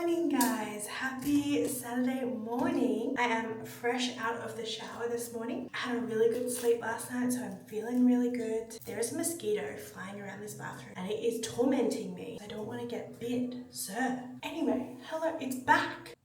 morning, guys. Happy Saturday morning. I am fresh out of the shower this morning. I had a really good sleep last night, so I'm feeling really good. There is a mosquito flying around this bathroom and it is tormenting me. I don't want to get bit, sir. Anyway, hello, it's back.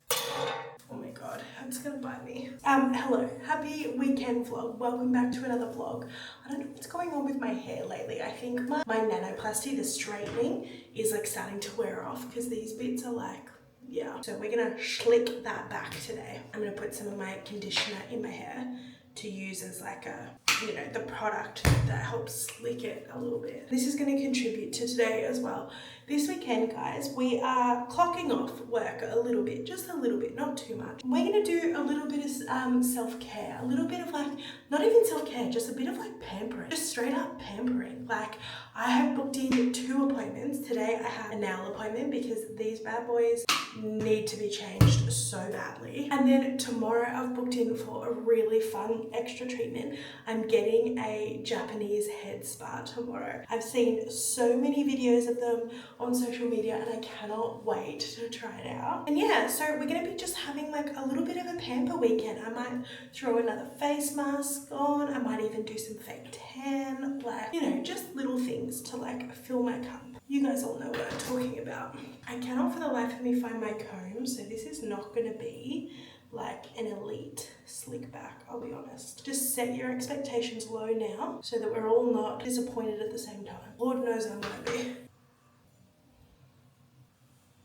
Oh my god, it's gonna bite me. Hello, happy weekend vlog. Welcome back to another vlog. I don't know what's going on with my hair lately. I think my nanoplasty, the straightening, is like starting to wear off because these bits are like, yeah. So we're gonna slick that back today. I'm gonna put some of my conditioner in my hair to use as like a, you know, the product that helps slick it a little bit. This is going to contribute to today as well. This weekend, guys, we are clocking off work a little bit, just a little bit, not too much. We're going to do a little bit of self-care, a little bit of like, not even self-care, just a bit of like pampering, just straight up pampering. Like I have booked in 2 appointments. Today I had a nail appointment because these bad boys need to be changed so badly. And then tomorrow I've booked in for a really fun extra treatment. I'm getting a Japanese head spa tomorrow. I've seen so many videos of them on social media and I cannot wait to try it out. And yeah, so we're gonna be just having like a little bit of a pamper weekend. I might throw another face mask on. I might even do some fake tan, like, you know, just little things to like fill my cup. You guys all know what I'm talking about. I cannot for the life of me find my comb, so this is not gonna be like an elite slick back, I'll be honest. Just set your expectations low now so that we're all not disappointed at the same time. Lord knows I'm gonna be.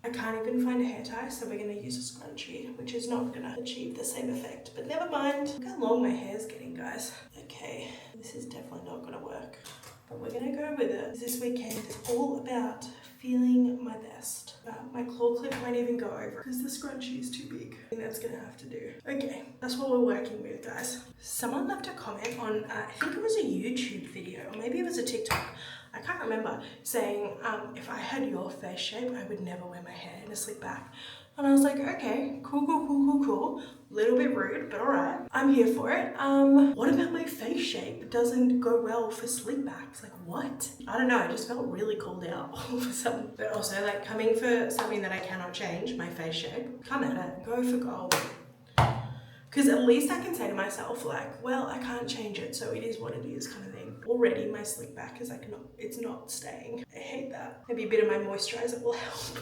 I can't even find a hair tie, so we're gonna use a scrunchie, which is not gonna achieve the same effect, but never mind. Look how long my hair's getting, guys. Okay, this is definitely not gonna work, but we're gonna go with it. This weekend is all about feeling my best. My claw clip won't even go over because the scrunchie is too big. I think that's gonna have to do. Okay, that's what we're working with, guys. Someone left a comment on, I think it was a YouTube video, or maybe it was a TikTok, I can't remember, saying if I had your face shape, I would never wear my hair in a slick back. And I was like, okay, cool. Little bit rude, but all right. I'm here for it. What about my face shape? It doesn't go well for slick backs. Like what? I don't know. I just felt really called out all of a sudden. But also like coming for something that I cannot change, my face shape, come at it, go for gold. Because at least I can say to myself like, well, I can't change it, so it is what it is kind of thing. Already my slick back is like, it's not staying. I hate that. Maybe a bit of my moisturizer will help.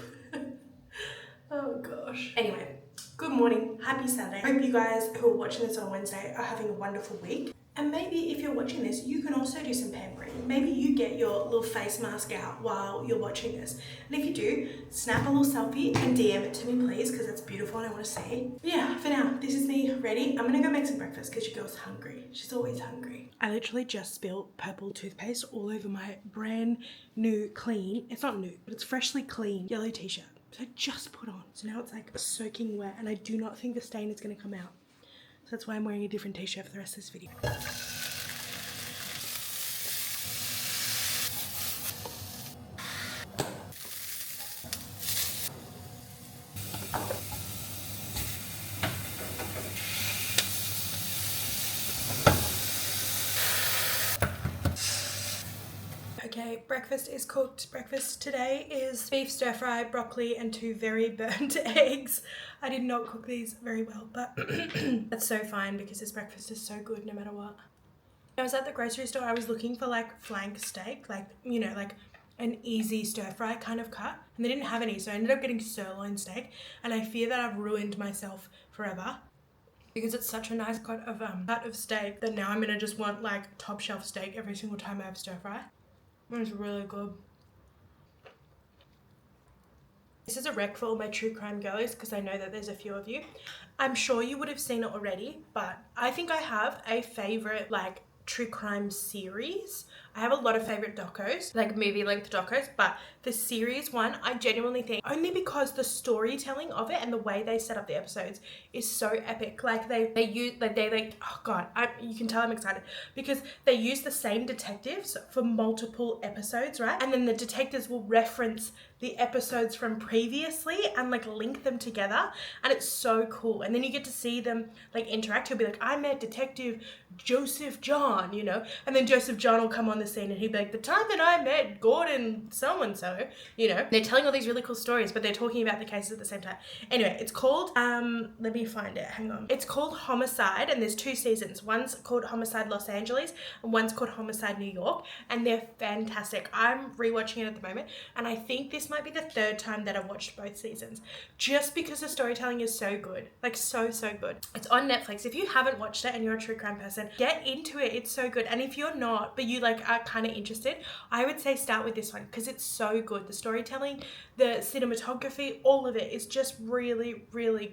Oh gosh. Anyway, good morning. Happy Saturday. Hope you guys who are watching this on Wednesday are having a wonderful week. And maybe if you're watching this, you can also do some pampering. Maybe you get your little face mask out while you're watching this. And if you do, snap a little selfie and DM it to me, please, because it's beautiful and I want to see. But yeah, for now, this is me ready. I'm gonna go make some breakfast because your girl's hungry. She's always hungry. I literally just spilled purple toothpaste all over my brand new clean, it's not new, but it's freshly clean yellow t-shirt. So I just put on. So now it's like soaking wet and I do not think the stain is gonna come out. So that's why I'm wearing a different t-shirt for the rest of this video. Okay, breakfast is cooked. Breakfast today is beef stir fry, broccoli, and 2 very burnt eggs. I did not cook these very well, but that's so fine because this breakfast is so good no matter what. I was at the grocery store, I was looking for like flank steak, like, you know, like an easy stir fry kind of cut, and they didn't have any, so I ended up getting sirloin steak, and I fear that I've ruined myself forever. Because it's such a nice cut of steak that now I'm gonna just want like top shelf steak every single time I have stir fry. It's really good. This is a rec for all my true crime girlies because I know that there's a few of you. I'm sure you would have seen it already, but I think I have a favorite like true crime series. I have a lot of favorite docos, like movie length docos, but the series one, I genuinely think, only because the storytelling of it and the way they set up the episodes is so epic. Like they use, oh god, you can tell I'm excited because they use the same detectives for multiple episodes, right? And then the detectives will reference the episodes from previously and like link them together, and it's so cool. And then you get to see them like interact. He'll be like, I met Detective Joseph John, you know, and then Joseph John will come on the scene and he'd be like, the time that I met Gordon so-and-so, So, you know, they're telling all these really cool stories, but they're talking about the cases at the same time. Anyway, it's called, let me find it, hang on. It's called Homicide, and there's 2 seasons. One's called Homicide Los Angeles, and one's called Homicide New York, and they're fantastic. I'm rewatching it at the moment, and I think this might be the 3rd time that I've watched both seasons, just because the storytelling is so good. Like, so good. It's on Netflix. If you haven't watched it and you're a true crime person, get into it. It's so good. And if you're not, but you like are kind of interested, I would say start with this one because it's so good. The storytelling, the cinematography, all of it is just really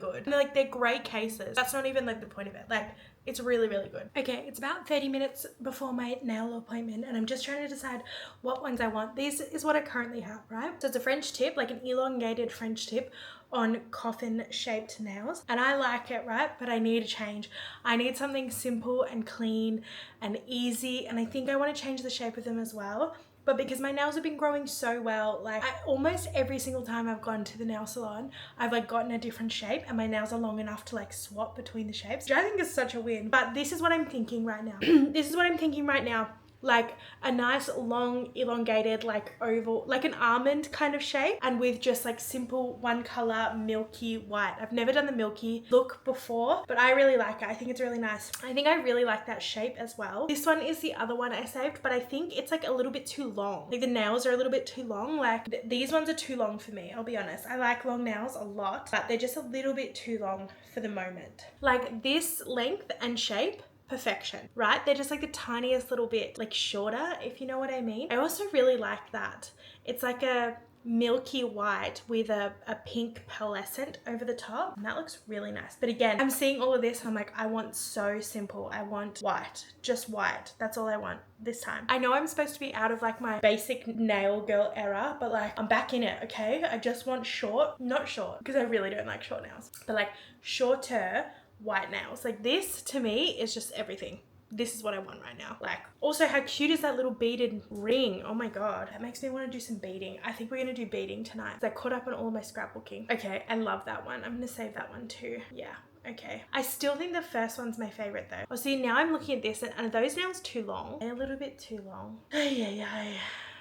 good. And they're great cases. That's not even like the point of it. Like, it's really good. Okay, it's about 30 minutes before my nail appointment, and I'm just trying to decide what ones I want. This is what I currently have, right? So it's a French tip, like an elongated French tip on coffin shaped nails, and I like it, right? But I need a change. I need something simple and clean and easy, and I think I want to change the shape of them as well. But because my nails have been growing so well, like almost every single time I've gone to the nail salon, I've like gotten a different shape, and my nails are long enough to like swap between the shapes, which I think is such a win. But this is what I'm thinking right now. This is what I'm thinking right now. Like a nice long elongated like oval, like an almond kind of shape, and with just like simple one color milky white. I've never done the milky look before, but I really like it. I think it's really nice. I think I really like that shape as well. This one is the other one I saved, but I think it's like a little bit too long. Like the nails are a little bit too long. Like these ones are too long for me, I'll be honest. I like long nails a lot, but they're just a little bit too long for the moment. Like this length and shape, perfection, right? They're just like the tiniest little bit like shorter, if you know what I mean. I also really like that. It's like a milky white with a pink pearlescent over the top, and that looks really nice. But again, I'm seeing all of this and I'm like, I want so simple. I want white, just white. That's all I want this time. I know I'm supposed to be out of like my basic nail girl era, but like I'm back in it, okay? I just want short, not short because I really don't like short nails, but like shorter white nails. Like this to me is just everything. This is what I want right now. Like also, how cute is that little beaded ring? Oh my god, that makes me want to do some beading. I think we're gonna do beading tonight. I caught up on all my scrapbooking. Okay, I love that one. I'm gonna save that one too. Yeah. Okay, I still think the first one's my favorite though. Oh, see, now I'm looking at this and are those nails too long? They're a little bit too long. Yeah.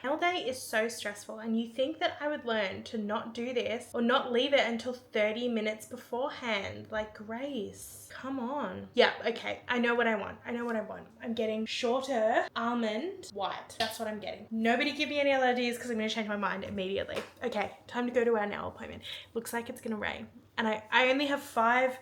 Nail day is so stressful, and you think that I would learn to not do this or not leave it until 30 minutes beforehand. Like, Grace, come on. Yeah, okay, I know what I want. I'm getting shorter almond white. That's what I'm getting. Nobody give me any other ideas because I'm going to change my mind immediately. Okay, time to go to our nail appointment. Looks like it's going to rain, and I only have 5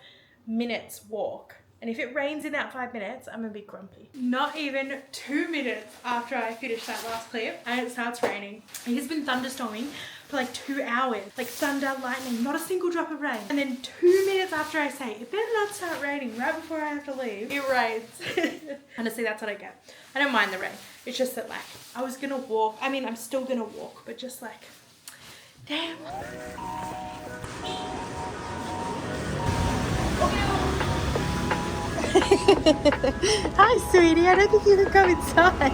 minutes walk. And if it rains in that 5 minutes, I'm gonna be grumpy. Not even 2 minutes after I finish that last clip and it starts raining. It has been thunderstorming for like 2 hours. Like thunder, lightning, not a single drop of rain. And then 2 minutes after I say, it better not start raining right before I have to leave, it rains. Honestly, that's what I get. I don't mind the rain. It's just that like, I was gonna walk. I mean, I'm still gonna walk, but just like, damn. Hi, sweetie. I don't think you can come inside.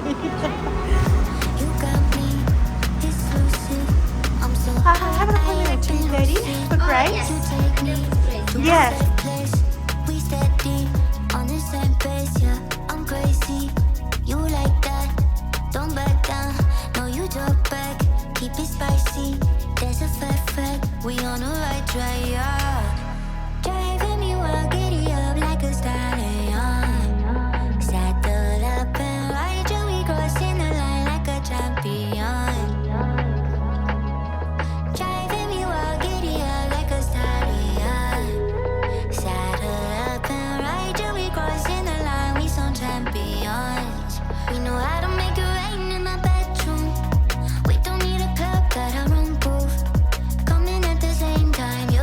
I have an appointment at 2:30 for Grace. Yes. We steady on the same pace, yeah. I'm crazy. You like that? Don't back down. No, you drop back. Keep it spicy. There's a fact. We on the right track, yeah. Driving me wild, giddy up like a stallion. Saddle up and ride you, we crossing the line like a champion. Driving me wild, giddy up like a stallion. Saddle up and ride you, we crossing the line, we some champions. We know how to make it rain in the bedroom. We don't need a club, got our own booth. Coming at the same time, yeah.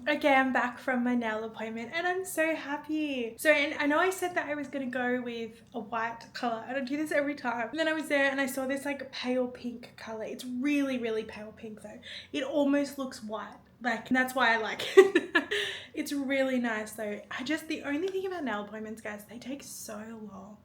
Okay, I'm back from my nail appointment and I'm so happy. So, and I know I said that I was gonna go with a white color, and I do this every time. And then I was there and I saw this like pale pink color. It's really pale pink though. It almost looks white. Like, and that's why I like it. It's really nice though. The only thing about nail appointments, guys, they take so long.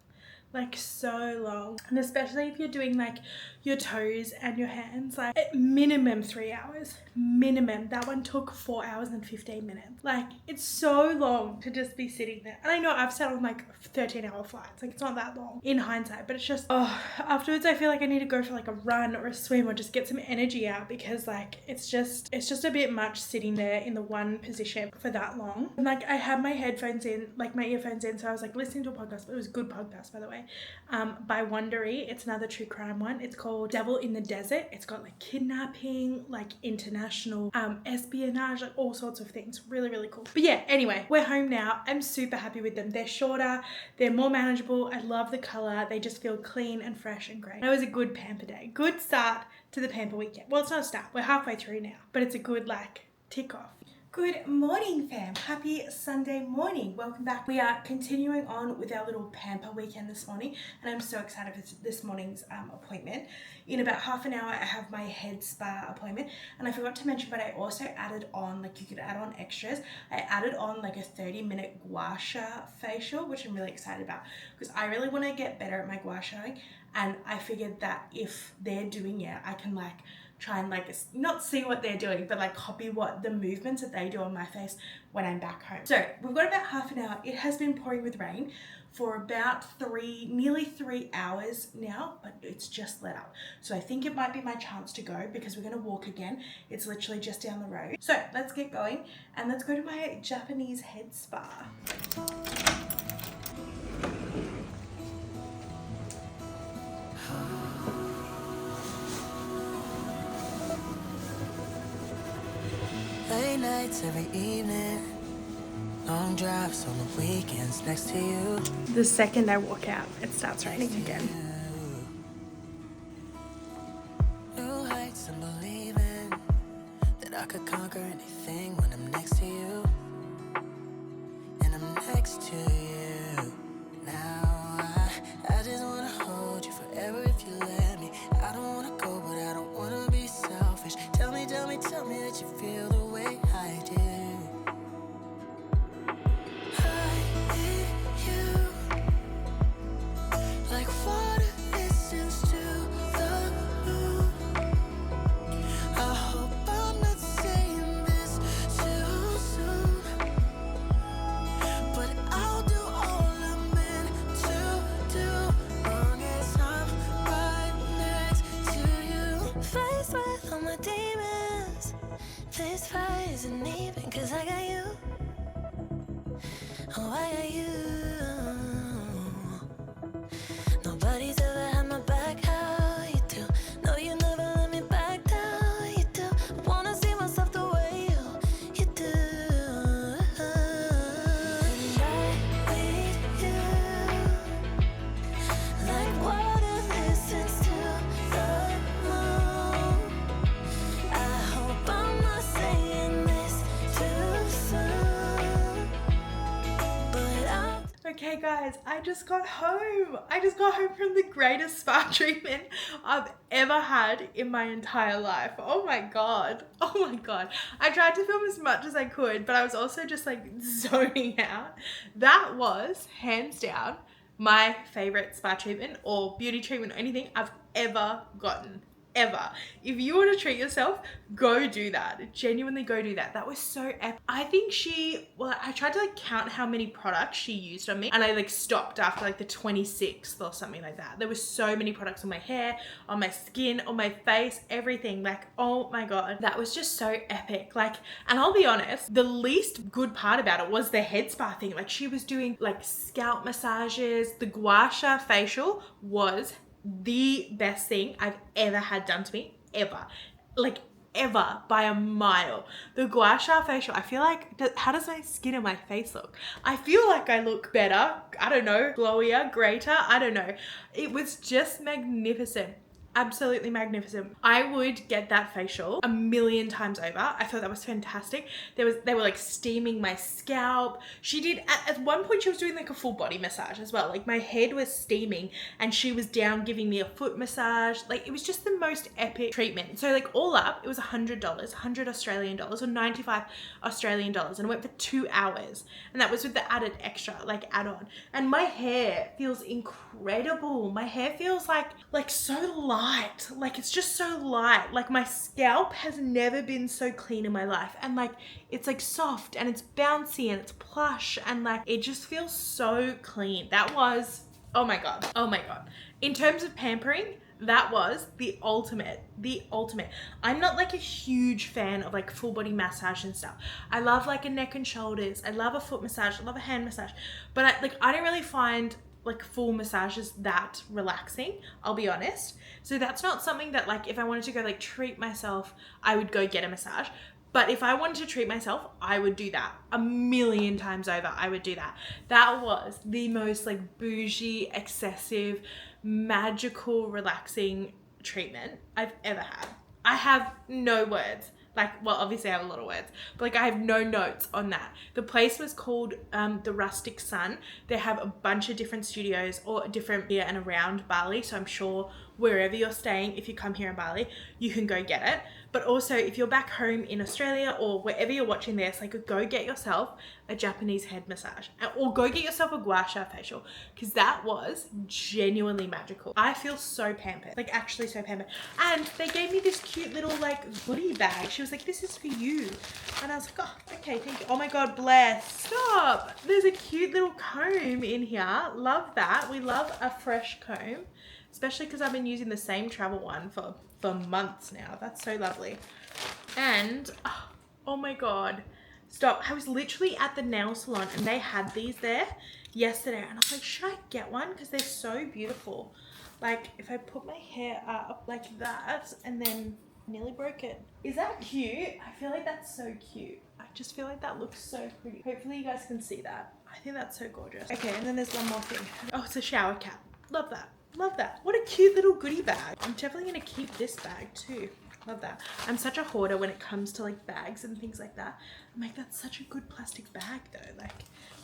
like so long. And especially if you're doing like your toes and your hands, like at minimum 3 hours, minimum. That one took 4 hours and 15 minutes. Like it's so long to just be sitting there. And I know I've sat on like 13-hour flights, like it's not that long in hindsight, but it's just, oh, afterwards I feel like I need to go for like a run or a swim or just get some energy out, because like it's just a bit much sitting there in the one position for that long. And like I had my headphones in, like my earphones in, so I was like listening to a podcast, but it was a good podcast, by the way, by Wondery. It's another true crime one. It's called Devil in the Desert. It's got like kidnapping, like international espionage, like all sorts of things. Really, really cool. But yeah, anyway, we're home now. I'm super happy with them. They're shorter, they're more manageable. I love the color. They just feel clean and fresh and great. It was a good pamper day. Good start to the pamper weekend. Well, it's not a start. We're halfway through now, but it's a good like tick off. Good morning, fam. Happy Sunday morning. Welcome back. We are continuing on with our little pamper weekend this morning, and I'm so excited for this morning's appointment. In about half an hour, I have my head spa appointment, and I forgot to mention, but I also added on, like you could add on extras. I added on like a 30-minute gua sha facial, which I'm really excited about because I really want to get better at my gua shaing, and I figured that if they're doing it, I can like try and like not see what they're doing, but like copy what the movements that they do on my face when I'm back home. So we've got about half an hour. It has been pouring with rain for about nearly 3 hours now, but it's just let up. So I think it might be my chance to go because we're gonna walk again. It's literally just down the road. So let's get going and let's go to my Japanese head spa. Late nights every evening, long drives on the weekends next to you. The second I walk out, it starts raining again. New heights and believing that I could conquer anything when I'm next to you. And I'm next to you. Now I just wanna hold you forever if you let me. I don't wanna go, but I don't wanna be selfish. Tell me that you feel the way I do. I need you like water listens to the moon. I hope I'm not saying this too soon, but I'll do all I'm meant to do, long as I'm right next to you. Faced with all my demons, this fight isn't even, 'cause I got you. Oh, I got you. Nobody's ever had my back how you do. No, you never let me back down. You do. Wanna see myself the way you do. And I need you like water listens to the moon. I hope I'm not saying this too soon, but I'm Okay guys, I just got home. I just got home from the greatest spa treatment I've ever had in my entire life. Oh my god. Oh my god. I tried to film as much as I could, but I was also just like zoning out. That was hands down my favorite spa treatment or beauty treatment or anything I've ever gotten. Ever. If you want to treat yourself, go do that. Genuinely go do that. That was so epic. I think I tried to like count how many products she used on me, and I like stopped after like the 26th or something like that. There was so many products on my hair, on my skin, on my face, everything. Like, oh my god, that was just so epic. Like, and I'll be honest, the least good part about it was the head spa thing. Like, she was doing like scalp massages. The gua sha facial was the best thing I've ever had done to me, ever. Like, ever, by a mile. The gua sha facial, I feel like, how does my skin and my face look? I feel like I look better. I don't know, glowier, greater, I don't know. It was just magnificent. absolutely magnificent. I would get that facial a million times over. I thought that was fantastic. They were like steaming my scalp. She did, at one point she was doing like a full body massage as well. Like my head was steaming and she was down giving me a foot massage. Like it was just the most epic treatment. So like all up, it was $100, 100 Australian dollars or 95 Australian dollars. And it went for 2 hours. And that was with the added extra, like add-on. And my hair feels incredible. My hair feels like so light. Like it's just so light. Like my scalp has never been so clean in my life. And like it's like soft and it's bouncy and it's plush and like it just feels so clean. That was, oh my God. Oh my God. In terms of pampering, that was the ultimate. I'm not like a huge fan of like full body massage and stuff. I love like a neck and shoulders. I love a foot massage. I love a hand massage. But I don't really find like full massages that relaxing, I'll be honest. So that's not something that like if I wanted to go like treat myself, I would go get a massage. But if I wanted to treat myself, I would do that a million times over. I would do that. That was the most like bougie, excessive, magical, relaxing treatment I've ever had. I have no words. Like, well, obviously I have a lot of words, but like I have no notes on that. The place was called the Rustic Sun. They have a bunch of different studios or different here and around Bali. So I'm sure wherever you're staying, if you come here in Bali, you can go get it. But also if you're back home in Australia or wherever you're watching this, like go get yourself a Japanese head massage or go get yourself a gua sha facial because that was genuinely magical. I feel so pampered, like actually so pampered. And they gave me this cute little like goodie bag. She was like, this is for you. And I was like, oh, okay, thank you. Oh my God, bless. Stop. There's a cute little comb in here. Love that. We love a fresh comb, especially because I've been using the same travel one for months now. That's so lovely. And oh my God, stop. I was literally at the nail salon and they had these there yesterday and I was like, should I get one? Because they're so beautiful. Like if I put my hair up like that and then nearly broke it. Is that cute? I feel like that's so cute. I just feel like that looks so pretty. Hopefully you guys can see that. I think that's so gorgeous. Okay, and then there's one more thing. Oh, it's a shower cap. Love that. Love that. What a cute little goodie bag. I'm definitely going to keep this bag too. Love that. I'm such a hoarder when it comes to like bags and things like that. I'm like, that's such a good plastic bag though. Like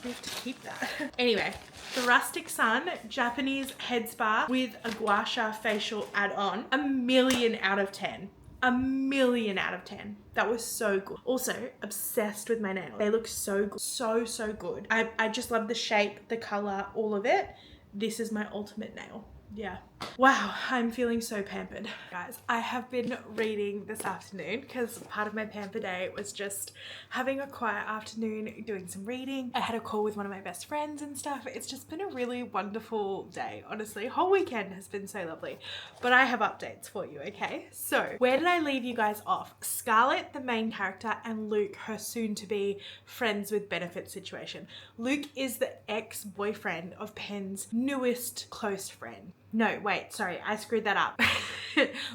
we have to keep that. Anyway, the Rustic Sun Japanese head spa with a gua sha facial add-on. 1,000,000 out of 10. 1,000,000 out of 10. That was so good. Also, obsessed with my nails. They look so good. So good. I just love the shape, the color, all of it. This is my ultimate nail. Yeah. Wow, I'm feeling so pampered. Guys, I have been reading this afternoon because part of my pamper day was just having a quiet afternoon, doing some reading. I had a call with one of my best friends and stuff. It's just been a really wonderful day, honestly. Whole weekend has been so lovely. But I have updates for you, okay? So, where did I leave you guys off? Scarlett, the main character, and Luke, her soon-to-be friends with benefit situation. Luke is the ex-boyfriend of Pen's newest close friend. No, wait, sorry, I screwed that up.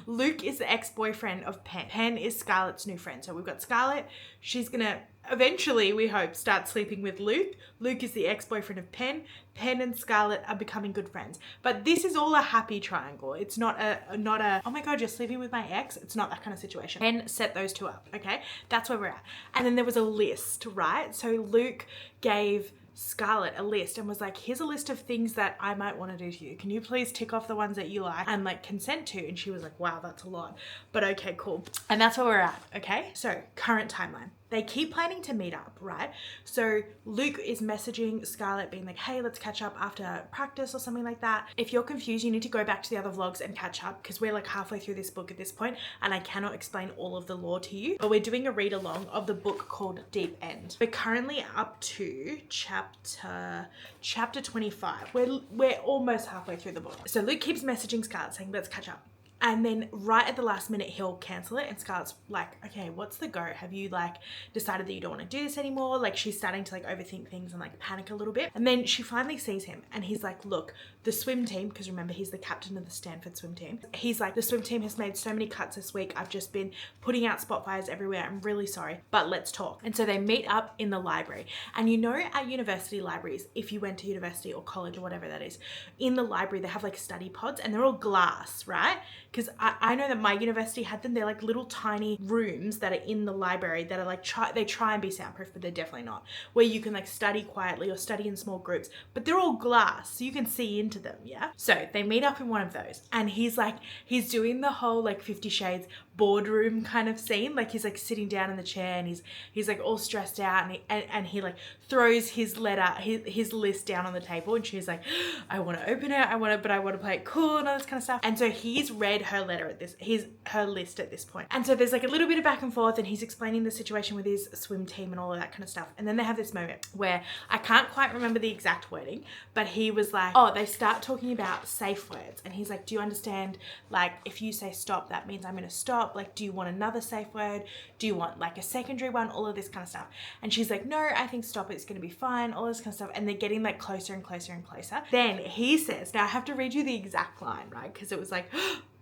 Luke is the ex-boyfriend of Pen. Pen is Scarlett's new friend. So we've got Scarlett. She's gonna eventually, we hope, start sleeping with Luke. Luke is the ex-boyfriend of Pen. Pen and Scarlett are becoming good friends. But this is all a happy triangle. It's not a, oh my God, you're sleeping with my ex. It's not that kind of situation. Pen set those two up, okay? That's where we're at. And then there was a list, right? So Luke gave Scarlett a list and was like, here's a list of things that I might want to do to you. Can you please tick off the ones that you like and like consent to? And she was like, wow, that's a lot. But okay, cool. And that's where we're at, okay? So current timeline. They keep planning to meet up, right? So Luke is messaging Scarlett being like, hey, let's catch up after practice or something like that. If you're confused, you need to go back to the other vlogs and catch up because we're like halfway through this book at this point and I cannot explain all of the lore to you, but we're doing a read along of the book called Deep End. We're currently up to chapter 25. We're almost halfway through the book. So Luke keeps messaging Scarlett saying, let's catch up. And then right at the last minute, he'll cancel it. And Scarlett's like, okay, what's the go? Have you like decided that you don't want to do this anymore? Like she's starting to like overthink things and like panic a little bit. And then she finally sees him and he's like, look, the swim team, because remember he's the captain of the Stanford swim team. He's like, the swim team has made so many cuts this week. I've just been putting out spot fires everywhere. I'm really sorry, but let's talk. And so they meet up in the library. And you know, at university libraries, if you went to university or college or whatever that is, in the library, they have like study pods and they're all glass, right? because I know that my university had them. They're like little tiny rooms that are in the library that are like, they try and be soundproof, but they're definitely not, where you can like study quietly or study in small groups, but they're all glass, so you can see into them, yeah? So they meet up in one of those, and he's doing the whole like 50 Shades boardroom kind of scene. Like he's like sitting down in the chair, and he's like all stressed out, and he like throws his list down on the table, and she's like, I want to open it, but I want to play it cool and all this kind of stuff. And so he's read her list at this point. And so there's like a little bit of back and forth, and he's explaining the situation with his swim team and all of that kind of stuff. And then they have this moment where I can't quite remember the exact wording, but he was like, oh, they start talking about safe words, and he's like, do you understand, like if you say stop, that means I'm going to stop. Like, do you want another safe word? Do you want like a secondary one? All of this kind of stuff. And she's like, no, I think stop, it's going to be fine, all this kind of stuff. And they're getting like closer and closer and closer. Then he says, now I have to read you the exact line, right? Because it was like,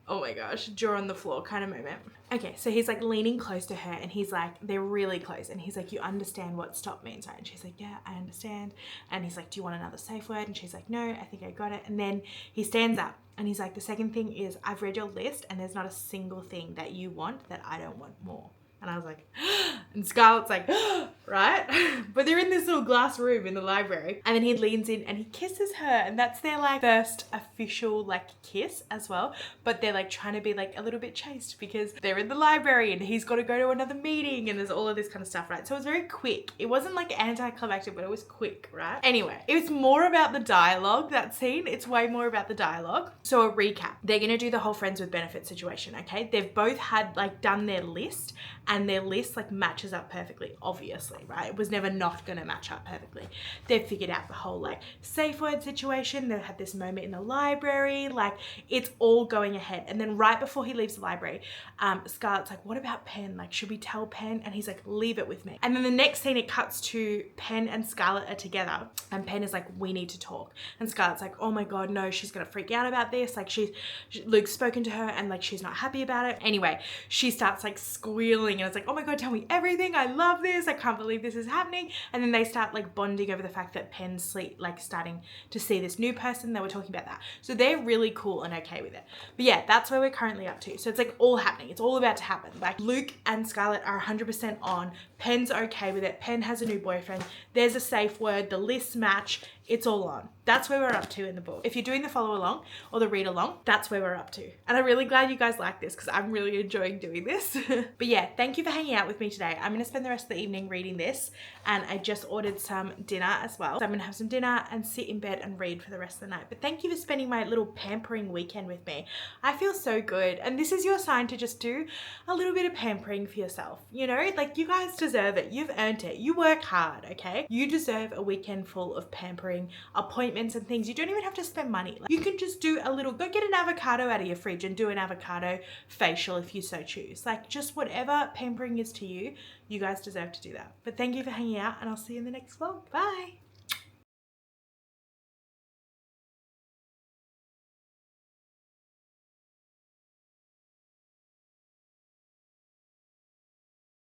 oh my gosh, jaw on the floor kind of moment. Okay, so he's like leaning close to her, and he's like, they're really close, and he's like, you understand what stop means, right? And she's like, yeah, I understand. And he's like, do you want another safe word? And she's like, no, I think I got it. And then he stands up, and he's like, the second thing is, I've read your list, and there's not a single thing that you want that I don't want more. And I was like, and Scarlett's like, right? But they're in this little glass room in the library. And then he leans in and he kisses her. And that's their like first official like kiss as well. But they're like trying to be like a little bit chaste because they're in the library and he's got to go to another meeting and there's all of this kind of stuff, right? So it was very quick. It wasn't like anticlimactic, but it was quick, right? Anyway, it was more about the dialogue, that scene. It's way more about the dialogue. So a recap. They're going to do the whole friends with benefits situation, okay? They've both had like done their list, and their list like matches up perfectly, obviously, right? It was never not gonna match up perfectly. They've figured out the whole like safe word situation. They've had this moment in the library, like it's all going ahead. And then right before he leaves the library, Scarlett's like, what about Pen? Like, should we tell Pen? And he's like, leave it with me. And then the next scene, it cuts to Pen and Scarlett are together, and Pen is like, we need to talk. And Scarlett's like, oh my God, no, she's gonna freak out about this. Like Luke's spoken to her and like, she's not happy about it. Anyway, she starts like squealing, and it's like, oh my God, tell me everything. I love this. I can't believe this is happening. And then they start like bonding over the fact that Pen's like starting to see this new person. They were talking about that. So they're really cool and okay with it. But yeah, that's where we're currently up to. So it's like all happening. It's all about to happen. Like Luke and Scarlett are 100% on. Pen's okay with it. Pen has a new boyfriend. There's a safe word. The lists match. It's all on. That's where we're up to in the book. If you're doing the follow along or the read along, that's where we're up to. And I'm really glad you guys like this because I'm really enjoying doing this. But yeah, thank you for hanging out with me today. I'm going to spend the rest of the evening reading this, and I just ordered some dinner as well. So I'm going to have some dinner and sit in bed and read for the rest of the night. But thank you for spending my little pampering weekend with me. I feel so good. And this is your sign to just do a little bit of pampering for yourself. You know, like you guys deserve it. You've earned it. You work hard, okay? You deserve a weekend full of pampering, appointments and things. You don't even have to spend money. Like, you can just do a little, go get an avocado out of your fridge and do an avocado facial if you so choose. Like just whatever pampering is to you, you guys deserve to do that. But thank you for hanging out, and I'll see you in the next vlog. Bye.